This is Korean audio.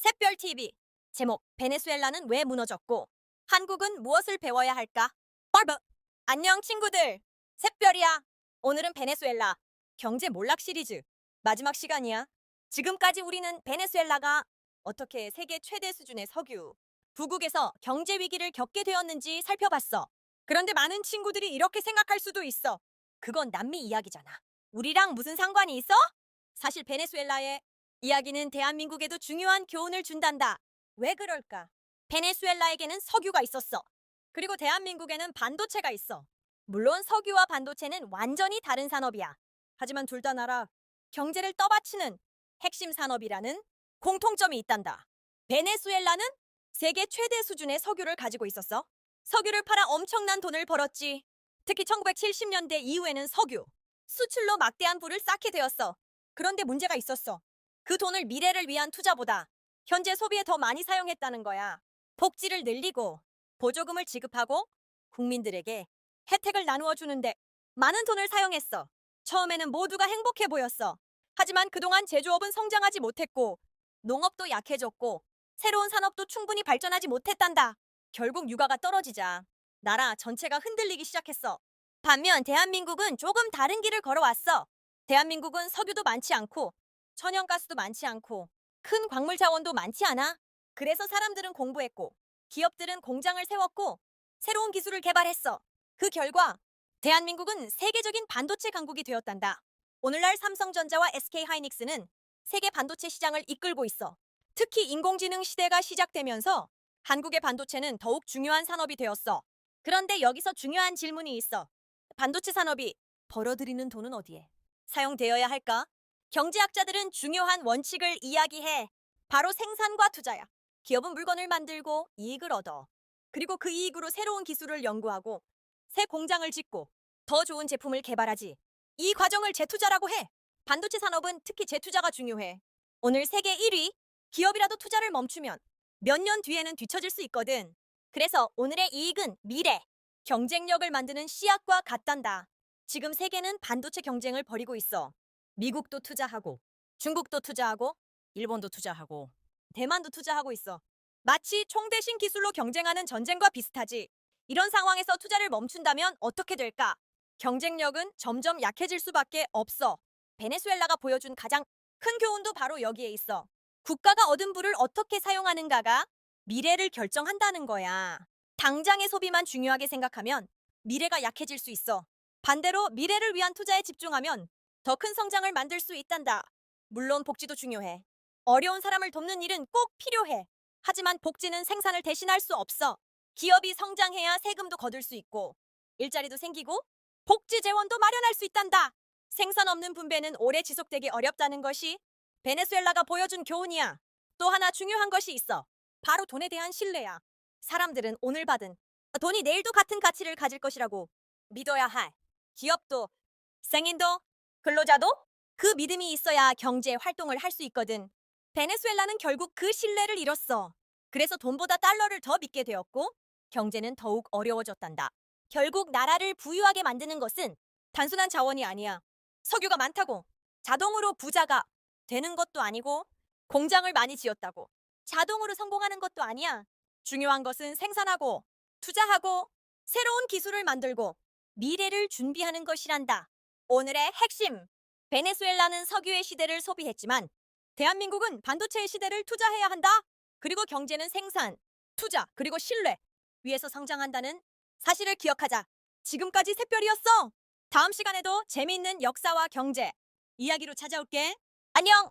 샛별TV 제목 베네수엘라는 왜 무너졌고 한국은 무엇을 배워야 할까? 얼버 안녕 친구들 샛별이야. 오늘은 베네수엘라 경제 몰락 시리즈 마지막 시간이야. 지금까지 우리는 베네수엘라가 어떻게 세계 최대 수준의 석유 부국에서 경제 위기를 겪게 되었는지 살펴봤어. 그런데 많은 친구들이 이렇게 생각할 수도 있어. 그건 남미 이야기잖아. 우리랑 무슨 상관이 있어? 사실 베네수엘라의 이야기는 대한민국에도 중요한 교훈을 준단다. 왜 그럴까? 베네수엘라에게는 석유가 있었어. 그리고 대한민국에는 반도체가 있어. 물론 석유와 반도체는 완전히 다른 산업이야. 하지만 둘 다 나라 경제를 떠받치는 핵심 산업이라는 공통점이 있단다. 베네수엘라는 세계 최대 수준의 석유를 가지고 있었어. 석유를 팔아 엄청난 돈을 벌었지. 특히 1970년대 이후에는 석유 수출로 막대한 부를 쌓게 되었어. 그런데 문제가 있었어. 그 돈을 미래를 위한 투자보다 현재 소비에 더 많이 사용했다는 거야. 복지를 늘리고 보조금을 지급하고 국민들에게 혜택을 나누어 주는데 많은 돈을 사용했어. 처음에는 모두가 행복해 보였어. 하지만 그동안 제조업은 성장하지 못했고 농업도 약해졌고 새로운 산업도 충분히 발전하지 못했단다. 결국 유가가 떨어지자 나라 전체가 흔들리기 시작했어. 반면 대한민국은 조금 다른 길을 걸어왔어. 대한민국은 석유도 많지 않고 천연가스도 많지 않고 큰 광물 자원도 많지 않아. 그래서 사람들은 공부했고 기업들은 공장을 세웠고 새로운 기술을 개발했어. 그 결과 대한민국은 세계적인 반도체 강국이 되었단다. 오늘날 삼성전자와 SK하이닉스는 세계 반도체 시장을 이끌고 있어. 특히 인공지능 시대가 시작되면서 한국의 반도체는 더욱 중요한 산업이 되었어. 그런데 여기서 중요한 질문이 있어. 반도체 산업이 벌어들이는 돈은 어디에 사용되어야 할까? 경제학자들은 중요한 원칙을 이야기해. 바로 생산과 투자야. 기업은 물건을 만들고 이익을 얻어. 그리고 그 이익으로 새로운 기술을 연구하고 새 공장을 짓고 더 좋은 제품을 개발하지. 이 과정을 재투자라고 해. 반도체 산업은 특히 재투자가 중요해. 오늘 세계 1위 기업이라도 투자를 멈추면 몇 년 뒤에는 뒤처질 수 있거든. 그래서 오늘의 이익은 미래, 경쟁력을 만드는 씨앗과 같단다. 지금 세계는 반도체 경쟁을 벌이고 있어. 미국도 투자하고, 중국도 투자하고, 일본도 투자하고, 대만도 투자하고 있어. 마치 총 대신 기술로 경쟁하는 전쟁과 비슷하지. 이런 상황에서 투자를 멈춘다면 어떻게 될까? 경쟁력은 점점 약해질 수밖에 없어. 베네수엘라가 보여준 가장 큰 교훈도 바로 여기에 있어. 국가가 얻은 부를 어떻게 사용하는가가 미래를 결정한다는 거야. 당장의 소비만 중요하게 생각하면 미래가 약해질 수 있어. 반대로 미래를 위한 투자에 집중하면 더 큰 성장을 만들 수 있단다. 물론 복지도 중요해. 어려운 사람을 돕는 일은 꼭 필요해. 하지만 복지는 생산을 대신할 수 없어. 기업이 성장해야 세금도 거둘 수 있고 일자리도 생기고 복지 재원도 마련할 수 있단다. 생산 없는 분배는 오래 지속되기 어렵다는 것이 베네수엘라가 보여준 교훈이야. 또 하나 중요한 것이 있어. 바로 돈에 대한 신뢰야. 사람들은 오늘 받은 돈이 내일도 같은 가치를 가질 것이라고 믿어야 할. 기업도 생인도 근로자도 그 믿음이 있어야 경제 활동을 할 수 있거든. 베네수엘라는 결국 그 신뢰를 잃었어. 그래서 돈보다 달러를 더 믿게 되었고 경제는 더욱 어려워졌단다. 결국 나라를 부유하게 만드는 것은 단순한 자원이 아니야. 석유가 많다고 자동으로 부자가 되는 것도 아니고 공장을 많이 지었다고 자동으로 성공하는 것도 아니야. 중요한 것은 생산하고 투자하고 새로운 기술을 만들고 미래를 준비하는 것이란다. 오늘의 핵심! 베네수엘라는 석유의 시대를 소비했지만 대한민국은 반도체의 시대를 투자해야 한다. 그리고 경제는 생산, 투자, 그리고 신뢰 위에서 성장한다는 사실을 기억하자. 지금까지 샛별이었어. 다음 시간에도 재미있는 역사와 경제 이야기로 찾아올게. 안녕!